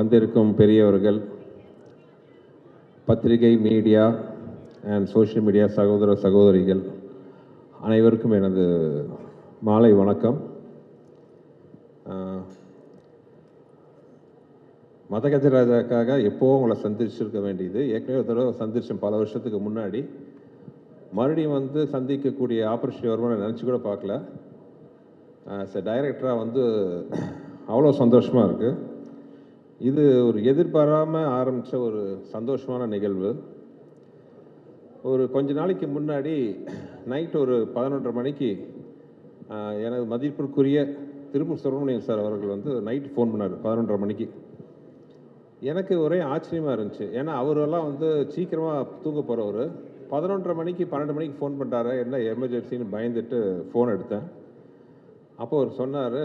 வந்திருக்கும் பெரியவர்கள், பத்திரிகை, மீடியா அண்ட் சோஷியல் மீடியா சகோதர சகோதரிகள் அனைவருக்கும் எனது மாலை வணக்கம். மதகஜராஜாக்காக எப்போவும் உங்களை சந்திச்சிருக்க வேண்டியது. ஏற்கனவே ஒரு தடவை சந்திச்சேன் பல வருஷத்துக்கு முன்னாடி. மறுபடியும் வந்து சந்திக்கக்கூடிய ஆப்பர்ச்சுனிட்டி வருமானு நினச்சி கூட பார்க்கல. ஆஸ் எ டைரக்டராக வந்து அவ்வளோ சந்தோஷமாக இருக்குது. இது ஒரு எதிர்பாராமல் ஆரம்பித்த ஒரு சந்தோஷமான நிகழ்வு. ஒரு கொஞ்ச நாளைக்கு முன்னாடி நைட் ஒரு 11:30 மணிக்கு எனது மதிப்பிற்குரிய திருப்பூர் சுப்பிரமணியன் சார் அவர்கள் வந்து நைட்டு ஃபோன் பண்ணார் 11:30 மணிக்கு. எனக்கு ஒரே ஆச்சரியமாக இருந்துச்சு. ஏன்னா அவரெல்லாம் வந்து சீக்கிரமாக தூங்க போகிறவர் 11:30 மணிக்கு 12 மணிக்கு ஃபோன் பண்ணுறாரு, என்ன எமர்ஜென்சின்னு பயந்துட்டு ஃபோன் எடுத்தேன். அப்போ அவர் சொன்னார்,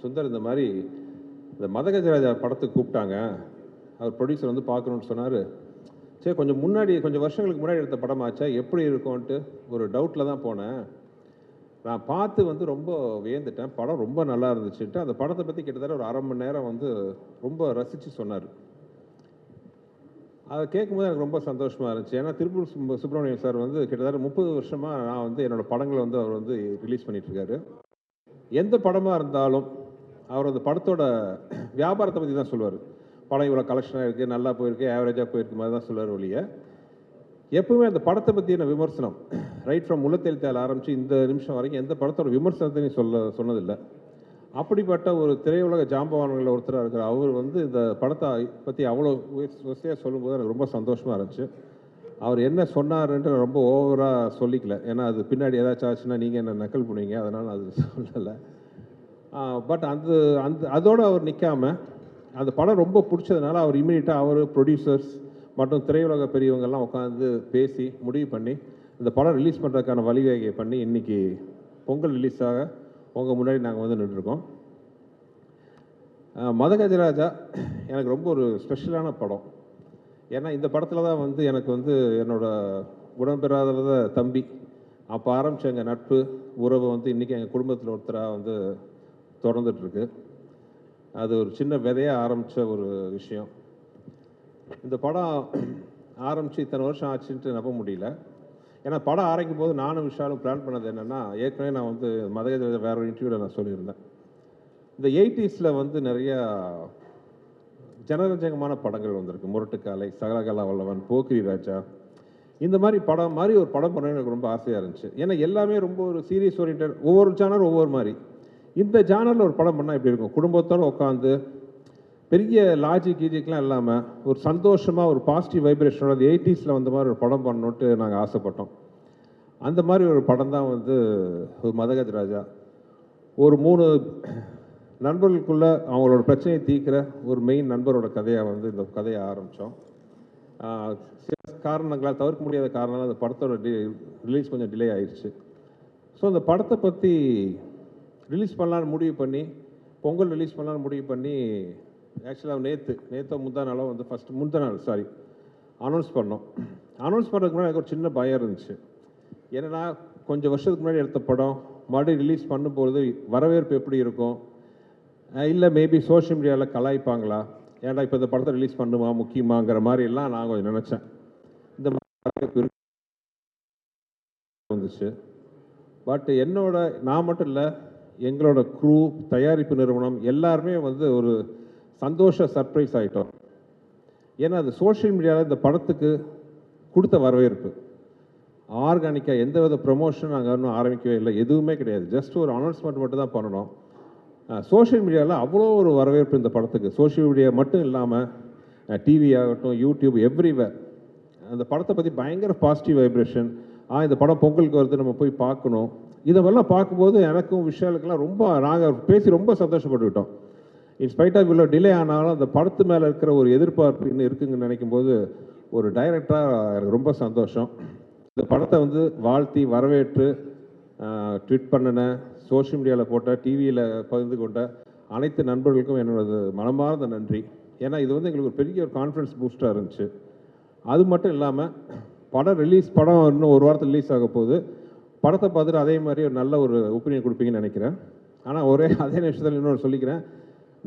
சுந்தர் இந்த மாதிரி இந்த மதகஜராஜா படத்துக்கு கூப்பிட்டாங்க, அவர் ப்ரொடியூசர் வந்து பார்க்கணுன்னு சொன்னார். சரி, கொஞ்சம் வருஷங்களுக்கு முன்னாடி எடுத்த படமாச்சா, எப்படி இருக்கும்ன்ட்டு ஒரு டவுட்டில் தான் போனேன். நான் பார்த்து வந்து ரொம்ப வியந்துட்டேன். படம் ரொம்ப நல்லா இருந்துச்சுட்டு அந்த படத்தை பற்றி கிட்டத்தட்ட ஒரு 1/2 மணி நேரம் வந்து ரொம்ப ரசித்து சொன்னார். அதை கேட்கும்போது எனக்கு ரொம்ப சந்தோஷமாக இருந்துச்சு. ஏன்னா திருப்பூர் சுப்பிரமணியன் சார் வந்து கிட்டத்தட்ட 30 வருஷமாக நான் வந்து என்னோடய படங்களை வந்து அவர் வந்து ரிலீஸ் பண்ணிகிட்ருக்காரு. எந்த படமாக இருந்தாலும் அவர் அந்த படத்தோட வியாபாரத்தை பற்றி தான் சொல்லுவார். படம் இவ்வளோ கலெக்ஷனாக இருக்குது, நல்லா போயிருக்கு, ஆவரேஜாக போயிருக்கு மாதிரி தான் சொல்லுவார் ஒழிய எப்பவுமே அந்த படத்தை பற்றின விமர்சனம் ரைட் ஃப்ரம் முள்ளத்தெழுத்தால் ஆரம்பித்து இந்த நிமிஷம் வரைக்கும் எந்த படத்தோட விமர்சனத்தையும் சொன்னதில்லை. அப்படிப்பட்ட ஒரு திரையுலக ஜாம்பவான்களில் ஒருத்தராக இருக்கிற அவர் வந்து இந்த படத்தை பற்றி அவ்வளோ வசதியாக சொல்லும்போது எனக்கு ரொம்ப சந்தோஷமாக இருந்துச்சு. அவர் என்ன சொன்னார்ன்ட்டு நான் ரொம்ப ஓவராக சொல்லிக்கல. ஏன்னா அது பின்னாடி ஏதாச்சும் ஆச்சுன்னா நீங்கள் என்ன நக்கல் பண்ணுவீங்க, அதனால் அது சொல்லலை. பட் அதோடு அவர் நிற்காமல் அந்த படம் ரொம்ப பிடிச்சதுனால அவர் இமீடியட்டாக அவர் ப்ரொடியூசர்ஸ் மற்றும் திரையுலக பெரியவங்கள்லாம் உட்காந்து பேசி முடிவு பண்ணி இந்த படம் ரிலீஸ் பண்ணுறதுக்கான வழிவகை பண்ணி இன்றைக்கி பொங்கல் ரிலீஸாக உங்கள் முன்னாடி நாங்கள் வந்து நின்றுருக்கோம். மதகஜராஜா எனக்கு ரொம்ப ஒரு ஸ்பெஷலான படம். ஏன்னா இந்த படத்தில் தான் வந்து எனக்கு வந்து என்னோடய உடன்பெறாத தம்பி அப்போ ஆரம்பித்த எங்கள் நட்பு உறவு வந்து இன்றைக்கி எங்கள் குடும்பத்தில் ஒருத்தராக வந்து தொடர்ந்துட்டுருக்கு. அது ஒரு சின்ன விதையாக ஆரம்பித்த ஒரு விஷயம். இந்த படம் ஆரம்பித்து இத்தனை வருஷம் ஆச்சுன்ட்டு நம்ப முடியல. ஏன்னா படம் ஆரம்பிக்கும் போது நானும் விஷாலும் பிளான் பண்ணது என்னென்னா, ஏற்கனவே நான் வந்து மதகஜராஜா வேற ஒரு இன்டர்வியூவில் நான் சொல்லியிருந்தேன். இந்த 80s வந்து நிறையா ஜனரஞ்சகமான படங்கள் வந்திருக்கு. முரட்டுக்காலை, சகலகலா வல்லவன், போக்கிரி ராஜா, இந்த மாதிரி படம் மாதிரி ஒரு படம் பண்ண எனக்கு ரொம்ப ஆசையாக இருந்துச்சு. ஏன்னா எல்லாமே ரொம்ப ஒரு சீரியஸ் ஓரியன்ட், ஒவ்வொரு ஜானர் ஒவ்வொரு மாதிரி. இந்த ஜானரில் ஒரு படம் பண்ணால் எப்படி இருக்கும், குடும்பத்தோடு உட்காந்து பெரிய கீஜிக்லாம் இல்லாமல் ஒரு சந்தோஷமாக ஒரு பாசிட்டிவ் வைப்ரேஷனோட 80s வந்த மாதிரி ஒரு படம் பண்ணணுன்ட்டு நாங்கள் ஆசைப்பட்டோம். அந்த மாதிரி ஒரு படம் தான் வந்து ஒரு மதகஜராஜா. ஒரு 3 நண்பர்களுக்குள்ளே அவங்களோட பிரச்சனையை தீர்க்கிற ஒரு மெயின் நண்பரோட கதையாக வந்து இந்த கதையை ஆரம்பித்தோம். சில காரணங்களால், தவிர்க்க முடியாத காரணங்களால் அந்த படத்தோட ரிலீஸ் கொஞ்சம் டிலே ஆயிடுச்சு. ஸோ அந்த படத்தை பற்றி ரிலீஸ் பண்ணலான்னு முடிவு பண்ணி, பொங்கல் ரிலீஸ் பண்ணலான்னு முடிவு பண்ணி, ஆக்சுவலாக நேற்று முந்தா நாளாக வந்து முந்தா நாள் அனௌன்ஸ் பண்ணோம். அனௌன்ஸ் பண்ணுறதுக்கு முன்னாடி எனக்கு ஒரு சின்ன பயம் இருந்துச்சு. ஏன்னா கொஞ்சம் வருஷத்துக்கு முன்னாடி எடுத்த படம் மறுபடியும் ரிலீஸ் பண்ணும்போது வரவேற்பு எப்படி இருக்கும், இல்லை மேபி சோஷியல் மீடியாவில் கலாய்ப்பாங்களா, ஏன்டா இப்போ இந்த படத்தை ரிலீஸ் பண்ணுமா முக்கியமாங்கிற மாதிரிலாம் நான் கொஞ்சம் நினச்சேன். இந்த மாதிரி வந்துச்சு. பட் நான் மட்டும் இல்லை, எங்களோட க்ரூ, தயாரிப்பு நிறுவனம் எல்லாருமே வந்து ஒரு சந்தோஷ சர்ப்ரைஸ் ஆகிட்டோம். ஏன்னா அது சோஷியல் மீடியாவில் இந்த படத்துக்கு கொடுத்த வரவேற்பு ஆர்கானிக்காக எந்த வித ப்ரமோஷன் நாங்கள் இன்னும் ஆரம்பிக்கவே இல்லை, எதுவுமே கிடையாது. ஜஸ்ட் ஒரு அனௌன்ஸ்மெண்ட் மட்டும் தான் பண்ணணும். சோஷியல் மீடியாவில் அவ்வளோ ஒரு வரவேற்பு இந்த படத்துக்கு. சோஷியல் மீடியா மட்டும் இல்லாமல் டிவி ஆகட்டும், யூடியூப், எவ்ரிவேர் அந்த படத்தை பற்றி பயங்கர பாசிட்டிவ் வைப்ரேஷன். இந்த படம் பொங்கலுக்கு வருது, நம்ம போய் பார்க்கணும். இதெல்லாம் பார்க்கும்போது எனக்கும் விஷாலுக்கெல்லாம் ரொம்ப நாங்கள் பேசி ரொம்ப சந்தோஷப்பட்டுக்கிட்டோம். இன்ஸ்பைட் ஆஃப் இவ்வளோ டிலே ஆனாலும் அந்த படத்து மேலே இருக்கிற ஒரு எதிர்பார்ப்பு இன்னும் இருக்குங்கன்னு நினைக்கும் போது ஒரு டைரக்டராக எனக்கு ரொம்ப சந்தோஷம். இந்த படத்தை வந்து வாழ்த்தி வரவேற்று ட்வீட் பண்ணின, சோஷியல் மீடியாவில் போட்ட, டிவியில் பகிர்ந்து கொண்ட அனைத்து நண்பர்களுக்கும் என்னோடது மனமார்ந்த நன்றி. ஏன்னா இது வந்து எங்களுக்கு ஒரு பெரிய ஒரு கான்ஃபிடன்ஸ் பூஸ்டாக இருந்துச்சு. அது மட்டும் இல்லாமல் படம் இன்னும் ஒரு வாரத்தில் ரிலீஸ் ஆக போகுது. படத்தை பார்த்துட்டு அதே மாதிரி ஒரு நல்ல ஒரு ஒப்பீனியன் கொடுப்பீங்கன்னு நினைக்கிறேன். ஆனால் அதே நிமிஷத்தில் இன்னொன்று சொல்லிக்கிறேன்,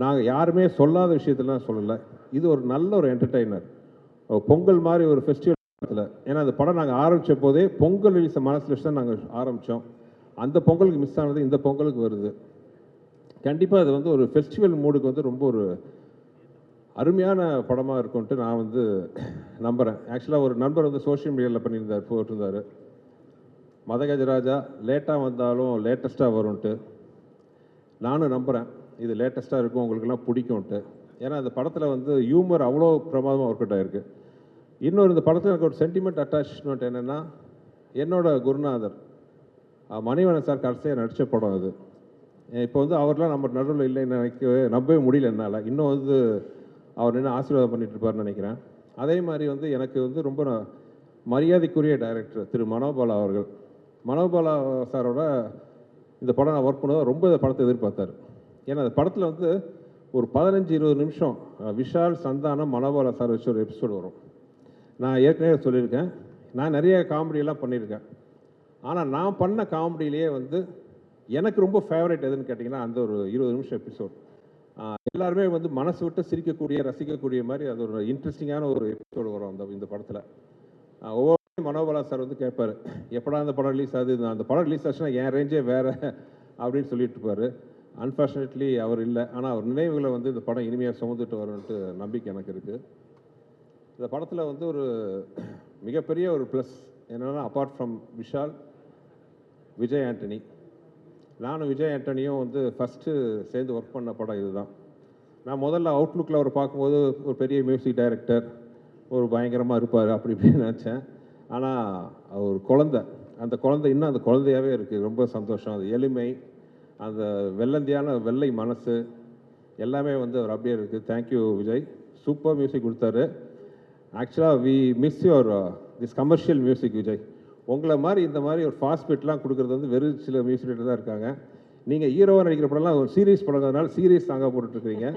நாங்கள் யாருமே சொல்லாத விஷயத்தெல்லாம் சொல்லலை. இது ஒரு நல்ல ஒரு என்டர்டெய்னர். பொங்கல் மாதிரி ஒரு ஃபெஸ்டிவல். ஏன்னா அந்த படம் நாங்கள் ஆரம்பித்த போதே பொங்கல் ரிலீஸை மனசில் வச்சு தான் நாங்கள் ஆரம்பித்தோம். அந்த பொங்கலுக்கு மிஸ் ஆனது இந்த பொங்கலுக்கு வருது. கண்டிப்பாக அது வந்து ஒரு ஃபெஸ்டிவல் மூடுக்கு வந்து ரொம்ப ஒரு அருமையான படமாக இருக்கும்ன்ட்டு நான் வந்து நம்புகிறேன். ஆக்சுவலாக ஒரு நண்பர் வந்து சோஷியல் மீடியாவில் போட்டிருந்தார், மதகஜராஜா லேட்டாக வந்தாலும் லேட்டஸ்ட்டாக வரும்ன்ட்டு. நானும் நம்புகிறேன் இது லேட்டஸ்ட்டாக இருக்கும், உங்களுக்கெல்லாம் பிடிக்கும்ன்ட்டு. ஏன்னா அந்த படத்தில் வந்து ஹியூமர் அவ்வளோ பிரமாதமாக ஒர்க் அவுட் ஆகிருக்கு. இன்னொரு இந்த படத்தில் எனக்கு ஒரு சென்டிமெண்ட் அட்டாச்மெண்ட் என்னென்னா, என்னோட குருநாதர் மணிவண்ணன் சார் கடைசியாக நடித்த படம் அது. இப்போ வந்து அவர்லாம் நம்ம நடுவில் இல்லைன்னு நம்பவே முடியல என்னால். இன்னும் வந்து அவர் நின்று ஆசீர்வாதம் பண்ணிட்டு இருப்பார்னு நினைக்கிறேன். அதே மாதிரி வந்து எனக்கு வந்து ரொம்ப மரியாதைக்குரிய டைரக்டர் திரு மனோபாலா அவர்கள். மனோபாலா சாரோட இந்த படம் நான் ஒர்க் பண்ணுவது ரொம்ப இந்த படத்தை எதிர்பார்த்தார். ஏன்னா அந்த படத்தில் வந்து ஒரு 15-20 நிமிஷம் விஷால், சந்தானம், மனோபாலா சார் வச்சு ஒரு எபிசோடு வரும். நான் ஏற்கனவே சொல்லியிருக்கேன், நான் நிறைய காமெடியெல்லாம் பண்ணியிருக்கேன். ஆனால் நான் பண்ண காமெடியிலேயே வந்து எனக்கு ரொம்ப ஃபேவரட் எதுன்னு கேட்டிங்கன்னா அந்த ஒரு 20 நிமிஷம் எபிசோட். எல்லாருமே வந்து மனசு விட்டு சிரிக்கக்கூடிய, ரசிக்கக்கூடிய மாதிரி அது ஒரு இன்ட்ரெஸ்டிங்கான ஒரு எபிசோடு வரும் இந்த படத்தில். ஒவ்வொரு மனோபாலா சார் வந்து கேட்பார், எப்படா அந்த படம் ரிலீஸ் ஆகுது, அந்த படம் ரிலீஸ் ஆச்சுன்னா என் ரேஞ்சே வேறு அப்படின்னு சொல்லிட்டு இருப்பார். அன்ஃபார்ச்சுனேட்லி அவர் இல்லை. ஆனால் அவர் நினைவுகளை வந்து இந்த படம் இனிமையாக சுமந்துட்டு வரும்ன்ட்டு நம்பிக்கை எனக்கு இருக்குது. இந்த படத்தில் வந்து ஒரு மிகப்பெரிய ஒரு ப்ளஸ் என்னென்னா, அப்பார்ட் ஃப்ரம் விஷால், விஜய் ஆண்டனி. நானும் விஜய் ஆண்டனியும் வந்து ஃபஸ்ட்டு சேர்ந்து ஒர்க் பண்ண படம் இதுதான். நான் முதல்ல அவுட்லுக்கில் அவர் பார்க்கும்போது ஒரு பெரிய மியூசிக் டைரக்டர், ஒரு பயங்கரமாக இருப்பார் அப்படி இப்படின்னு நினச்சேன். ஆனால் அவர் குழந்தை, அந்த குழந்தை இன்னும் அந்த குழந்தையாகவே இருக்குது. ரொம்ப சந்தோஷம். அது எளிமை, அந்த வெள்ளந்தியான வெள்ளை மனசு எல்லாமே வந்து அவர் அப்படியே இருக்குது. தேங்க்யூ விஜய், சூப்பர் மியூசிக் கொடுத்தாரு. ஆக்சுவலாக we miss your this commercial music Vijay. உங்களை மாதிரி இந்த மாதிரி ஒரு ஃபாஸ்ட் பீட்லாம் கொடுக்குறது வந்து வெறும் சில மியூசிக் டைரக்டர் தான் இருக்காங்க. நீங்கள் ஹீரோவாக நடிக்கிற படம்லாம் ஒரு சீரியஸ் படங்கிறதுனால சீரியஸ் சாங்காக போட்டுட்ருக்கீங்க.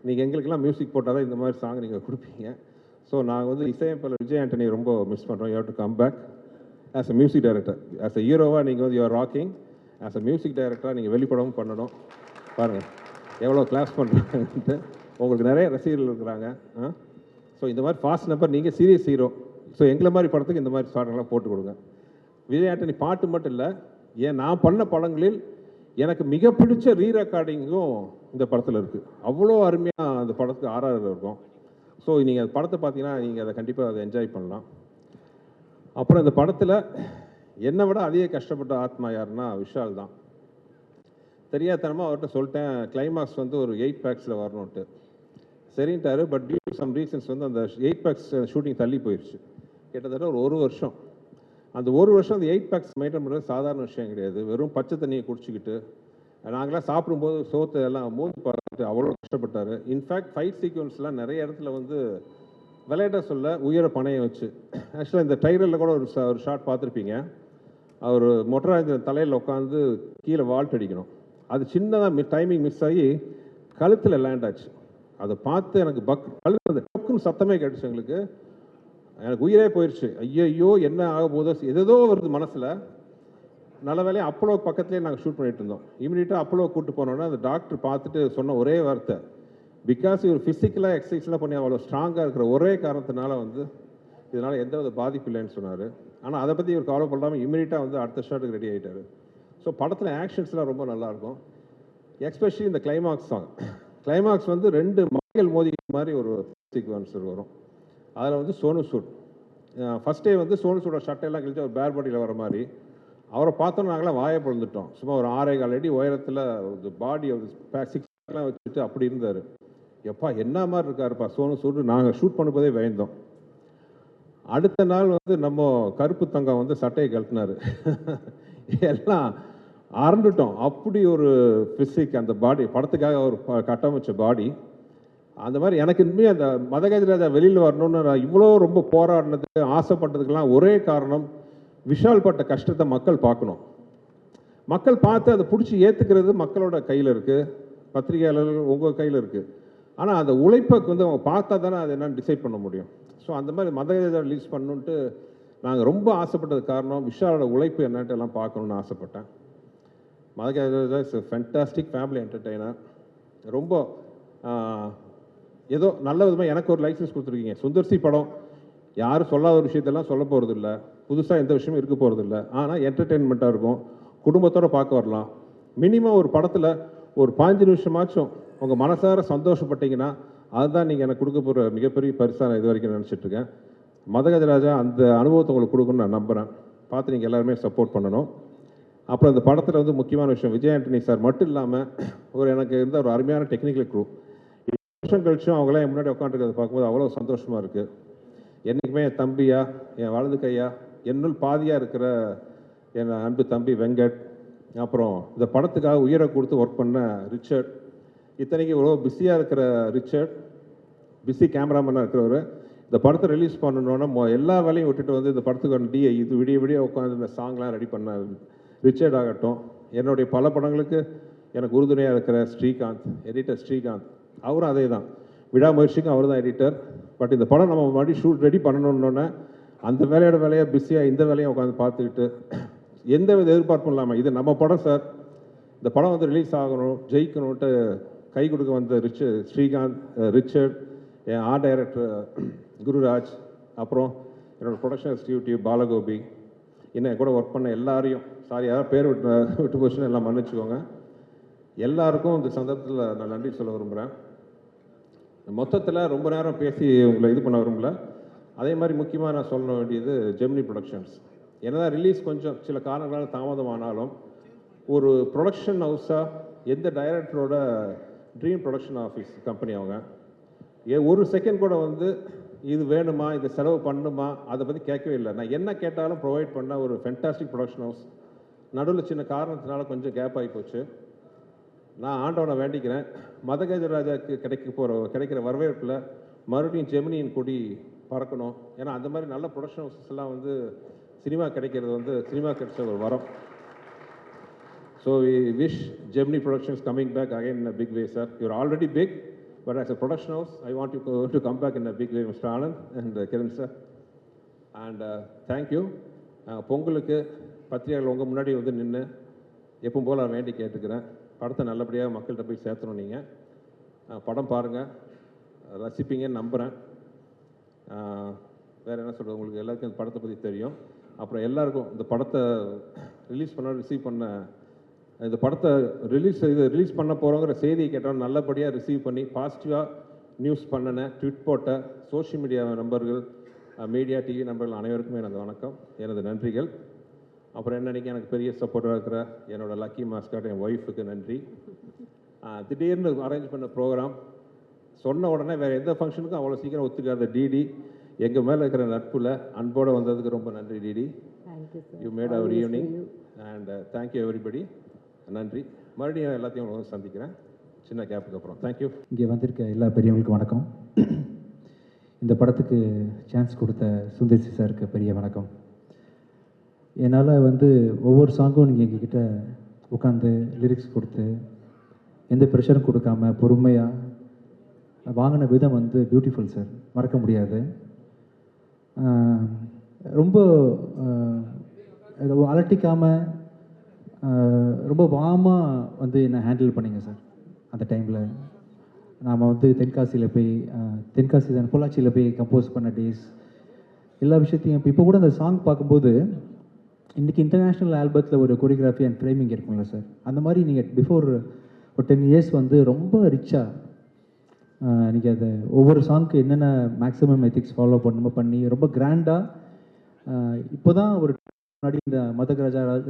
நீங்கள் எங்களுக்கெல்லாம் மியூசிக் போட்டால் தான் இந்த மாதிரி சாங் நீங்கள் கொடுப்பீங்க. ஸோ நாங்கள் வந்து இசையமைப்பாளர் விஜய் ஆண்டனி ரொம்ப மிஸ் பண்ணுறோம். You have to come back as a music director. As a ஹீரோவாக நீங்கள் வந்து யூஆர் ராக்கிங். ஆஸ் அ மியூசிக் டைரக்டராக நீங்கள் வெளிப்படவும் பண்ணணும். பாருங்கள் எவ்வளோ கிளாஸ் பண்ணுறாங்கன்ட்டு. உங்களுக்கு நிறைய ரசிகர்கள் இருக்கிறாங்க. ஸோ இந்த மாதிரி ஃபாஸ்ட் நம்பர், நீங்கள் சீரியஸ் ஹீரோ. ஸோ எங்களை மாதிரி படத்துக்கு இந்த மாதிரி சாங்கெல்லாம் போட்டு கொடுங்க. விஜய் ஆண்டனி பாட்டு மட்டும் இல்லை, ஏன் நான் பண்ண படங்களில் எனக்கு மிக பிடிச்ச ரீரெக்கார்டிங்கும் இந்த படத்தில் இருக்குது. அவ்வளோ அருமையாக அந்த படத்துக்கு ஆர்ஆர் இருக்கும். ஸோ நீங்கள் அந்த படத்தை பார்த்தீங்கன்னா நீங்கள் அதை கண்டிப்பாக அதை என்ஜாய் பண்ணலாம். அப்புறம் இந்த படத்தில் என்னை விட அதிக கஷ்டப்பட்ட ஆத்மா யாருன்னா விஷால் தான். தெரியாதனமாக அவர்கிட்ட சொல்லிட்டேன், கிளைமாக்ஸ் வந்து ஒரு 8 பேக்ஸில் வரணுன்ட்டு. சரின்ட்டாரு. But due to some reasons வந்து அந்த 8 பேக்ஸ் ஷூட்டிங் தள்ளி போயிடுச்சு. கிட்டத்தட்ட ஒரு வருஷம். அந்த ஒரு வருஷம் அந்த 8 பேக்ஸ் மெயின்டைன் பண்ணுறது சாதாரண விஷயம் கிடையாது. வெறும் பச்சை தண்ணியை குடிச்சிக்கிட்டு நாங்களாம் சாப்பிடும்போது சோத்தை எல்லாம் மூந்து பார்த்துட்டு அவ்வளோ கஷ்டப்பட்டார். இன்ஃபேக்ட் ஃபைட் சீக்வன்ஸ்லாம் நிறைய இடத்துல வந்து விளையாட்ட சொல்ல உயர பணையை வச்சு. ஆக்சுவலாக இந்த ட்ரைலரில் கூட ஒரு ஷாட் பார்த்துருப்பீங்க. அவர் மொட்டராஜ தலையில் உட்காந்து கீழே வால்ட் அடிக்கணும். அது சின்னதாக டைமிங் மிஸ் ஆகி கழுத்தில் லேண்ட் ஆச்சு. அதை பார்த்து எனக்கு கழுத்து அந்த டக்குன்னு சத்தமே கேட்டுச்சு. எனக்கு உயிரே போயிடுச்சு. ஐயோ என்ன ஆக போதோ எதோ வருது மனசில். நல்ல வேலையை அப்போலோ பக்கத்துலேயே நாங்கள் ஷூட் பண்ணிட்டு இருந்தோம். இமீடியட்டாக அப்போலோ கூப்பிட்டு போனோன்னா அந்த டாக்டர் பார்த்துட்டு சொன்ன ஒரே வார்த்தை, பிகாஸ் இவர் ஃபிசிக்கலாக எக்ஸசைஸ்லாம் பண்ணி அவ்வளோ ஸ்ட்ராங்காக இருக்கிற ஒரே காரணத்தினால வந்து இதனால் எந்த வித பாதிப்பு இல்லைன்னு சொன்னார். ஆனால் அதை பற்றி இவர் கவலை பண்ணாமல் இமீடியட்டாக வந்து அடுத்த ஷாட்டுக்கு ரெடி ஆகிட்டார். ஸோ படத்தில் ஆக்ஷன்ஸ்லாம் ரொம்ப நல்லாயிருக்கும். எஸ்பெஷலி இந்த கிளைமாக்ஸ் சாங். கிளைமாக்ஸ் வந்து 2 மலைகள் மோதி மாதிரி ஒரு சீக்வன்ஸ் வரும். அதில் வந்து சோனு சூட் ஃபஸ்ட்டே வந்து சோனு சூடோட சட்டையெல்லாம் கழிச்சு அவர் பேர் பாடியில் வர மாதிரி அவரை பார்த்தோன்னா நாங்களாம் வாயை பிறந்துட்டோம். சும்மா ஒரு 6.25 அடி உயரத்தில் பாடி சிக்ஸ்லாம் வச்சுட்டு அப்படி இருந்தார். எப்பா என்ன மாதிரி இருக்காருப்பா சோனு சூட். நாங்கள் ஷூட் பண்ணும்போதே பயந்தோம். அடுத்த நாள் வந்து நம்ம கருப்பு தங்கம் வந்து சட்டையை கழட்டினார். எல்லாம் அறந்துட்டோம். அப்படி ஒரு ஃபிசிக் அந்த பாடி, படத்துக்காக ஒரு கட்டமைச்ச பாடி. அந்த மாதிரி எனக்கு இனிமேல் அந்த மதகஜராஜா வெளியில் வரணும்னு நான் இவ்வளோ ரொம்ப போராடினதுக்கு ஆசைப்பட்டதுக்கெல்லாம் ஒரே காரணம், விஷால் பட்ட கஷ்டத்தை மக்கள் பார்க்கணும். மக்கள் பார்த்து அதை பிடிச்சி ஏற்றுக்கிறது மக்களோட கையில் இருக்குது, பத்திரிகையாளர்கள் உங்கள் கையில் இருக்குது. ஆனால் அந்த உழைப்புக்கு வந்து அவங்க பார்த்தா தானே அது என்னன்னு டிசைட் பண்ண முடியும். ஸோ அந்த மாதிரி மதகஜராஜா ரிலீஸ் பண்ணணுன்ட்டு நாங்கள் ரொம்ப ஆசைப்பட்டது காரணம் விஷாலோட உழைப்பு என்னன்ட்டு எல்லாம் பார்க்கணுன்னு ஆசைப்பட்டேன். Madha Gaja Raja is a fantastic family entertainer. ரொம்ப ஏதோ நல்ல விதமாக எனக்கு ஒரு லைசன்ஸ் கொடுத்துருக்கீங்க. சுந்தர்சி படம் யாரும் சொல்லாத ஒரு விஷயத்தெல்லாம் சொல்ல போகிறது இல்லை, புதுசாக எந்த விஷயமும் இருக்க போகிறது இல்லை. ஆனால் என்டர்டெயின்மெண்ட்டாக இருக்கும், குடும்பத்தோடு பார்க்க வரலாம். மினிமம் ஒரு படத்தில் ஒரு 15 நிமிஷமாச்சும் உங்கள் மனசார சந்தோஷப்பட்டீங்கன்னா அதுதான் நீங்கள் எனக்கு கொடுக்க போகிற மிகப்பெரிய பரிசாக நான் இது வரைக்கும் நினச்சிட்ருக்கேன். மதகஜராஜா அந்த அனுபவத்தை உங்களுக்கு கொடுக்கணும்னு நான் நம்புகிறேன். பார்த்து நீங்கள் எல்லாருமே சப்போர்ட் பண்ணணும். அப்புறம் இந்த படத்தில் வந்து முக்கியமான விஷயம், விஜய் ஆண்டனி சார் மட்டும் இல்லாமல் எனக்கு இருந்த ஒரு அருமையான டெக்னிக்கல் க்ரூ. வருஷம் கழிச்சும் அவங்களாம் என் முன்னாடி உட்காந்துருக்கிறத பார்க்கும்போது அவ்வளோ சந்தோஷமாக இருக்குது. என்றைக்குமே என் தம்பியா, என் வலது கையா, என்னுள் பாதியாக இருக்கிற என் அன்பு தம்பி வெங்கட், அப்புறம் இந்த படத்துக்காக உயிரை கொடுத்து ஒர்க் பண்ண ரிச்சர்ட், இத்தனைக்கு இவ்வளோ பிஸியாக இருக்கிற ரிச்சர்ட், பிஸி கேமராமேனாக இருக்கிறவர், இந்த படத்தை ரிலீஸ் பண்ணணுன்னா எல்லா வேலையும் விட்டுட்டு வந்து இந்த படத்துக்கு இது விடிய விடிய உட்காந்து இந்த சாங்லாம் ரெடி பண்ண ரிச்சர்ட் ஆகட்டும், என்னுடைய பல படங்களுக்கு எனக்கு உறுதுணையாக இருக்கிற ஸ்ரீகாந்த், எடிட்டர் ஸ்ரீகாந்த், அவரும் அதே தான், விடாமுயற்சிக்கும் அவர் தான் எடிட்டர். பட் இந்த படம் நம்ம மறுபடியும் ஷூட் ரெடி பண்ணணுன்னொன்னே அந்த வேலையோட வேலையாக பிஸியாக இந்த வேலையை உட்காந்து பார்த்துக்கிட்டு எந்த வித எதிர்பார்ப்பும் இல்லாமல், இது நம்ம படம் சார், இந்த படம் வந்து ரிலீஸ் ஆகணும், ஜெயிக்கணுன்ட்டு கை கொடுக்க வந்த ஸ்ரீகாந்த், ரிச்சர்ட், என் ஆர்ட் டைரக்டர் குருராஜ், அப்புறம் என்னோடய ப்ரொடக்ஷன் எக்ஸிக்யூட்டிவ் பாலகோபி, இன்னும் கூட ஒர்க் பண்ண எல்லாரையும், சாரி யாராவது பேர் விட்டு போச்சுன்னு எல்லாம் மன்னிச்சுக்கோங்க. எல்லாருக்கும் இந்த சந்தர்ப்பத்தில் நான் நன்றி சொல்ல விரும்புகிறேன். மொத்தத்தில் ரொம்ப நேரம் பேசி உங்களை இது பண்ண விரும்பல. அதே மாதிரி முக்கியமாக நான் சொல்ல வேண்டியது ஜெமினி ப்ரொடக்ஷன்ஸ். என்னதான் ரிலீஸ் கொஞ்சம் சில காரணங்களால் தாமதமானாலும் ஒரு ப்ரொடக்ஷன் ஹவுஸாக எந்த டைரக்டரோட ட்ரீம் ப்ரொடக்ஷன் ஆஃபீஸ் கம்பெனி அவங்க, ஒரு செகண்ட் கூட வந்து இது வேணுமா, இதை செலவு பண்ணுமா, அதை பற்றி கேட்கவே இல்லை. நான் என்ன கேட்டாலும் ப்ரொவைட் பண்ண ஒரு ஃபென்டாஸ்டிக் ப்ரொடக்ஷன் ஹவுஸ். நடுவில் சின்ன காரணத்தினால கொஞ்சம் கேப் ஆகி போச்சு. நான் ஆண்டவனை வேண்டிக்கிறேன், மதகஜராஜாவுக்கு கிடைக்கிற வரவேற்பில் மறுபடியும் ஜெமினியின் கொடி பறக்கணும். ஏன்னா அந்த மாதிரி நல்ல ப்ரொடக்ஷன் ஹவுசஸ் எல்லாம் வந்து சினிமா கிடைக்கிறது வந்து சினிமா கிடைச்ச ஒரு வரம். So we wish Gemini Productions coming back again in a big way sir. You're already big, but as a production house I want to come back in a big way mister Anand and Kiran sir. And thank you. பொங்கலுக்கு பத்திரிகைகள் உங்கள் முன்னாடி வந்து நின்று எப்பவும் போல் நான் வேண்டி கேட்டுக்கிறேன், படத்தை நல்லபடியாக மக்கள்கிட்ட போய் சேர்த்தணும். நீங்கள் படம் பாருங்கள், ரசிப்பீங்கன்னு நம்புகிறேன். வேறு என்ன சொல்கிறது, உங்களுக்கு எல்லாருக்கும் இந்த படத்தை பற்றி தெரியும். அப்புறம் எல்லாருக்கும் இந்த படத்தை ரிசீவ் பண்ண இந்த படத்தை ரிலீஸ் பண்ண போகிறோங்கிற செய்தியை கேட்டாலும் நல்லபடியாக ரிசீவ் பண்ணி பாசிட்டிவாக நியூஸ் பண்ணின ட்விட் போட்ட சோஷியல் மீடியா நண்பர்கள், மீடியா டிவி நண்பர்கள் அனைவருக்குமே எனது வணக்கம், எனது நன்றிகள். அப்புறம் என்னன்னைக்கு எனக்கு பெரிய சப்போர்ட்டாக இருக்கிற என்னோடய லக்கி மாஸ்காட் என் ஒய்ஃபுக்கு நன்றி. திடீர்னு அரேஞ்ச் பண்ண ப்ரோக்ராம் சொன்ன உடனே வேறு எந்த ஃபங்க்ஷனுக்கும் அவ்வளோ சீக்கிரம் ஒத்துக்காத டிடி, எங்கள் மேலே இருக்கிற நட்பில் அன்போடு வந்ததுக்கு ரொம்ப நன்றி DD. You made our evening and thank you everybody. நன்றி. மறுபடியும் எல்லாத்தையும் சந்திக்கிறேன் சின்ன கேப்புக்கு அப்புறம். தேங்க்யூ. இங்கே வந்திருக்க எல்லா பெரியவங்களுக்கும் வணக்கம். இந்த படத்துக்கு சான்ஸ் கொடுத்த சுந்தர்சி சாருக்கு பெரிய வணக்கம். என்னால் வந்து ஒவ்வொரு சாங்கும் நீங்கள் எங்ககிட்ட உட்காந்து லிரிக்ஸ் கொடுத்து எந்த ப்ரெஷரும் கொடுக்காம பொறுமையாக வாங்கின விதம் வந்து பியூட்டிஃபுல் சார், மறக்க முடியாது. ரொம்ப அலட்டிக்காமல் ரொம்ப வாமாக வந்து என்னை ஹேண்டில் பண்ணிங்க சார். அந்த டைமில் நாம் வந்து தென்காசி தான் பொள்ளாச்சியில் போய் கம்போஸ் பண்ண டேஸ், எல்லா விஷயத்தையும் இப்போ கூட அந்த சாங் பார்க்கும்போது இன்றைக்கி இன்டர்நேஷ்னல் ஆல்பத்தில் ஒரு கொரியோகிராஃபி அண்ட் ஃப்ரேமிங் இருக்குங்களா சார், அந்த மாதிரி நீங்கள் பிஃபோர் ஒரு 10 இயர்ஸ் வந்து ரொம்ப ரிச்சாக நீங்கள் அதை ஒவ்வொரு சாங்க்கு என்னென்ன மேக்ஸிமம் எத்திக்ஸ் ஃபாலோ பண்ணி ரொம்ப கிராண்டாக இப்போ தான் ஒரு முன்னாடி இந்த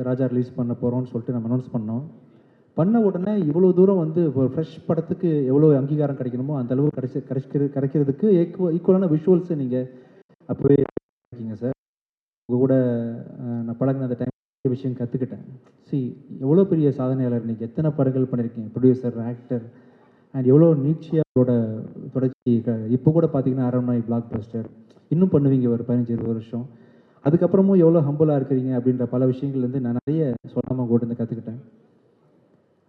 ராஜா ரிலீஸ் பண்ண போகிறோம்னு சொல்லிட்டு நம்ம அனௌன்ஸ் பண்ண உடனே இவ்வளோ தூரம் வந்து ஒரு ஃப்ரெஷ் படத்துக்கு எவ்வளோ அங்கீகாரம் கிடைக்கணுமோ அந்த அளவு கிடைக்கிறதுக்கு ஈக்குவலான விஷுவல்ஸை நீங்கள் அப்போவே இருக்கீங்க சார். உங்கள் கூட நான் பழகின அந்த டைம் விஷயம் கற்றுக்கிட்டேன். எவ்வளோ பெரிய சாதனையாளர், நீங்கள் எத்தனை படங்கள் பண்ணியிருக்கீங்க, ப்ரொடியூசர், ஆக்டர், அண்ட் எவ்வளோ நீட்சியாக அவரோட தொடர்ச்சி. இப்போ கூட பார்த்தீங்கன்னா அரண்மனை, பிளாக் பஸ்டர், இன்னும் பண்ணுவீங்க ஒரு 15-20 வருஷம். அதுக்கப்புறமும் எவ்வளோ ஹம்பிளாக இருக்கிறீங்க அப்படின்ற பல விஷயங்கள்லேருந்து நான் நிறைய சொல்லாமல் கூட இருந்து கற்றுக்கிட்டேன்.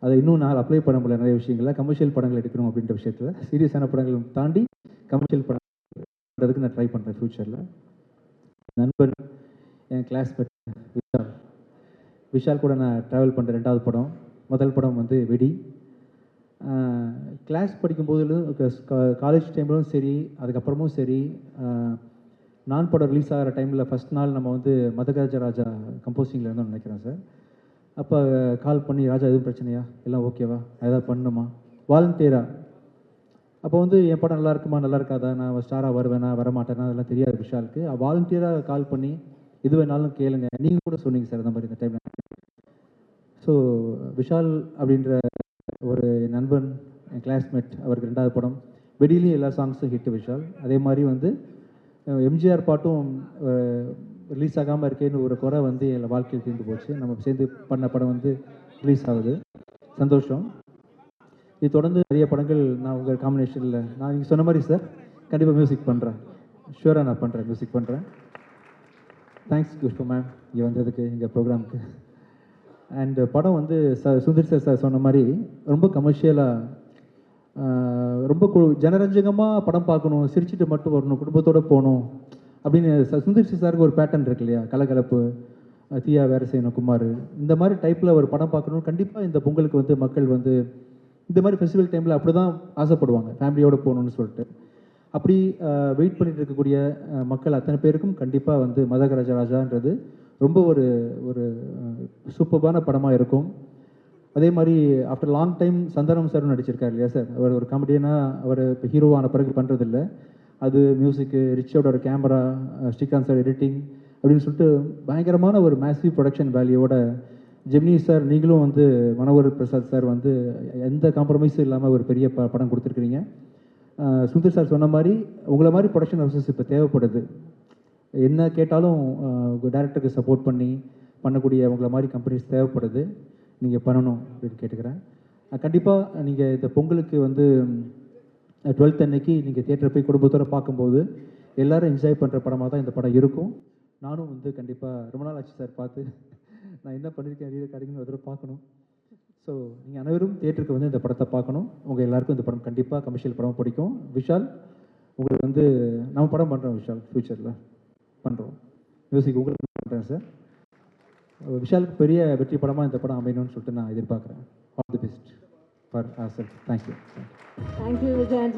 அதை இன்னும் நான் அப்ளை பண்ண முடியல நிறைய விஷயங்களில். கமர்ஷியல் படங்கள் எடுக்கணும் அப்படின்ற விஷயத்தில் சீரியஸான படங்கள் தாண்டி கமர்ஷியல் படம் பண்ணுறதுக்கு நான் ட்ரை பண்ணுறேன் ஃப்யூச்சரில். நண்பன், என் கிளாஸ்மேட் விஷால் கூட நான் ட்ராவல் பண்ணுற 2வது படம். முதல் படம் வந்து வெடி. கிளாஸ் படிக்கும்போதுலும் காலேஜ் டைம்லும் சரி, அதுக்கப்புறமும் சரி, நான் படம் ரிலீஸ் ஆகிற டைமில் ஃபஸ்ட் நாள் நம்ம வந்து மதகஜ ராஜா கம்போசிங்கில் இருந்தோம்னு நினைக்கிறேன் சார். அப்போ கால் பண்ணி, ராஜா எதுவும் பிரச்சனையா, எல்லாம் ஓகேவா, ஏதாவது பண்ணணுமா, வாலண்டியராக. அப்போ வந்து என் படம் நல்லா இருக்குமா நல்லா இருக்காதா, நான் ஸ்டாராக வருவேனா வரமாட்டேனா அதெல்லாம் தெரியாது விஷாலுக்கு. வாலண்டியராக கால் பண்ணி எது வேணாலும் கேளுங்க. நீங்கள் கூட சொன்னீங்க சார் அந்த மாதிரி இந்த டைமில். ஸோ விஷால் அப்படின்ற ஒரு நண்பன், என் கிளாஸ்மேட், அவருக்கு 2வது படம் வெடியிலையும் எல்லா சாங்ஸும் ஹிட் விஷால். அதே மாதிரி வந்து எம்ஜிஆர் பாட்டும் ரிலீஸ் ஆகாமல் இருக்கேன்னு ஒரு குறை வந்து என் வாழ்க்கையில் தீர்ந்து போச்சு. நம்ம சேர்ந்து பண்ண படம் வந்து ரிலீஸ் ஆகுது, சந்தோஷம். இது தொடர்ந்து நிறைய படங்கள் நான் உங்கள் காம்பினேஷனில், நான் நீங்கள் சொன்ன மாதிரி சார் கண்டிப்பாக மியூசிக் பண்ணுறேன், ஷூராக நான் பண்ணுறேன், மியூசிக் பண்ணுறேன். தேங்க்ஸ் குஷ்பு மேம் இங்கே வந்ததுக்கு எங்கள் ப்ரோக்ராமுக்கு. அண்ட் படம் வந்து சுந்தர் சார் சொன்ன மாதிரி ரொம்ப கமர்ஷியலாக, ரொம்ப ஜனரஞ்சகமாக படம் பார்க்கணும், சிரிச்சுட்டு மட்டும் வரணும், குடும்பத்தோடு போகணும் அப்படின்னு சுந்தர் சாருக்கு ஒரு பேட்டர்ன் இருக்கு இல்லையா, கலகலப்பு, தீயா வேறு செய்யணும், குமார், இந்த மாதிரி டைப்பில் ஒரு படம் பார்க்கணும். கண்டிப்பாக இந்த பொங்கலுக்கு வந்து மக்கள் வந்து இந்த மாதிரி ஃபெஸ்டிவல் டைமில் அப்படி தான் ஆசைப்படுவாங்க, ஃபேமிலியோடு போகணுன்னு சொல்லிட்டு. அப்படி வெயிட் பண்ணிட்டு இருக்கக்கூடிய மக்கள் அத்தனை பேருக்கும் கண்டிப்பாக வந்து மதகஜ ராஜான்றது ரொம்ப ஒரு ஒரு சூப்பர்பான படமாக இருக்கும். அதே மாதிரி ஆஃப்டர் லாங் டைம் சந்தானம் சாரும் நடிச்சிருக்காரு இல்லையா சார். அவர் ஒரு காமெடியனாக அவர் இப்போ ஹீரோவான பிறகு பண்ணுறதில்ல. அது மியூசிக்கு, ரிச்சோட ஒரு கேமரா, ஸ்ரீகாந்த் சார் எடிட்டிங் அப்படின்னு சொல்லிட்டு பயங்கரமான ஒரு மேசிவ் ப்ரொடக்ஷன் வேல்யூவோட ஜெமினி சார், நீங்களும் வந்து மனோகர் பிரசாத் சார் வந்து எந்த காம்ப்ரமைஸும் இல்லாமல் ஒரு பெரிய படம் கொடுத்துருக்குறீங்க. சுந்தர் சார் சொன்ன மாதிரி உங்களை மாதிரி ப்ரொடக்ஷன் ஹவுசஸ் இப்போ தேவைப்படுது. என்ன கேட்டாலும் டேரக்டருக்கு சப்போர்ட் பண்ணி பண்ணக்கூடிய உங்களை மாதிரி கம்பெனிஸ் தேவைப்படுது. நீங்கள் பண்ணணும் அப்படின்னு கேட்டுக்கிறேன். கண்டிப்பாக நீங்கள் இந்த பொங்கலுக்கு வந்து 12th அன்னைக்கு நீங்கள் தியேட்டர் போய் குடும்பத்தோடு பார்க்கும்போது எல்லோரும் என்ஜாய் பண்ணுற படமாக தான் இந்த படம் இருக்கும். நானும் வந்து கண்டிப்பாக ரொம்ப நாள் ஆச்சு சார் பார்த்து, நான் என்ன பண்ணியிருக்கேன் ரீல் கிடைக்குன்னு ஒரு பார்க்கணும். ஸோ நீங்கள் அனைவரும் தியேட்டருக்கு வந்து இந்த படத்தை பார்க்கணும். உங்கள் எல்லாருக்கும் இந்த படம் கண்டிப்பாக கமர்ஷியல் படம் பிடிக்கும். விஷால், உங்களுக்கு வந்து நம்ம படம் பண்ணுறோம் விஷால், ஃப்யூச்சரில் பண்ணுறோம், மியூசிக் உங்களுக்கு பண்ணுறேன் சார். விஷாலுக்கு பெரிய வெற்றி படமாக இந்த படம் அமையணும்னு சொல்லிட்டு நான் எதிர்பார்க்குறேன். All the best for our self. Thank you.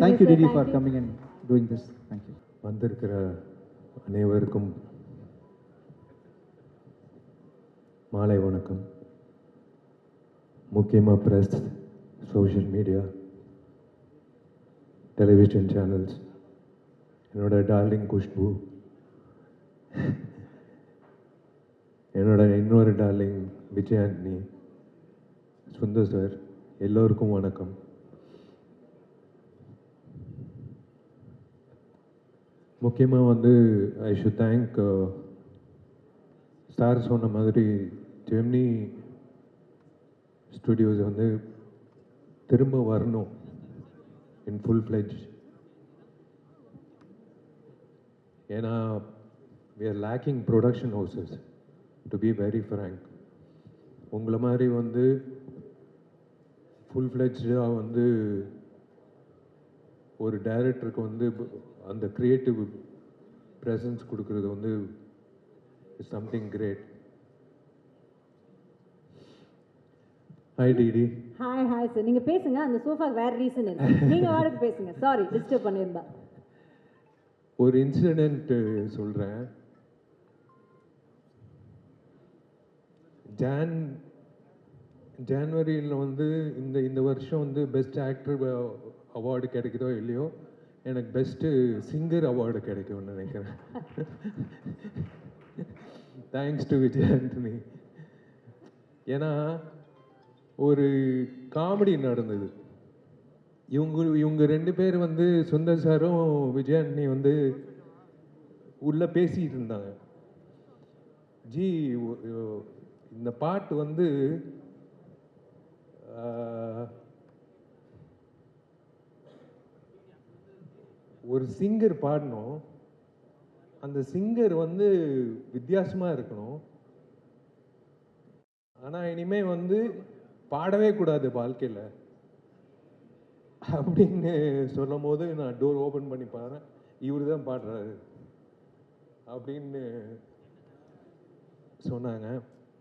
Thank you DD for coming and doing this. Thank you. வந்திருக்கிற அனைவருக்கும் மாலை வணக்கம். முக்கியமாக press, social media, television channels, என்னோட டார்லிங் குஷ்பு, என்னோட இன்னொரு டார்லிங் விஜய் ஆண்டனி, சுந்தர் சார், எல்லோருக்கும் வணக்கம். முக்கியமாக வந்து ஐ ஷுட் தேங்க் ஸ்டார் சொன்ன மாதிரி ஜெமினி ஸ்டுடியோஸ் வந்து திரும்ப வரணும் இன் ஃபுல் ஃப்ளெஜ். ஏன்னா we are lacking production houses, to be very frank. உங்களை மாதிரி வந்து ஃபுல் ஃப்ளெஜ்டாக வந்து ஒரு டைரக்டருக்கு வந்து அந்த க்ரியேட்டிவ் ப்ரெசன்ஸ் கொடுக்குறது வந்து is something great. Hi DD. Hi hi sir, நீங்கள் பேசுங்க. அந்த சோஃபாக்கு வேறு ரீசன் இருக்கு, நீங்கள் வாடகை பேசுங்க. சாரி டிஸ்டர்ப் பண்ணியிருந்தா. ஒரு இன்சிடென்ட் சொல்கிறேன். ஜான்வரியில் வந்து இந்த வருஷம் வந்து பெஸ்ட் ஆக்டர் அவார்டு கிடைக்குதோ இல்லையோ, எனக்கு பெஸ்ட்டு சிங்கர் அவார்டு கிடைக்கும்னு நினைக்கிறேன். Thanks to Vijay Antony. ஏன்னா ஒரு காமெடி நடந்தது. இவங்க 2 பேர் வந்து சுந்தர் சாரும் விஜய் ஆண்டனி வந்து உள்ள பேசிட்டு இருந்தாங்க. ஜி இந்த பாட்டு வந்து ஒரு சிங்கர் பாடணும், அந்த சிங்கர் வந்து வித்தியாசமாக இருக்கணும், ஆனால் இனிமே வந்து பாடவே கூடாது வாழ்க்கையில் அப்படின்னு சொல்லும் போது நான் டோர் ஓப்பன் பண்ணி பாருறேன், இவர் தான் பாடுறாரு அப்படின்னு சொன்னாங்க.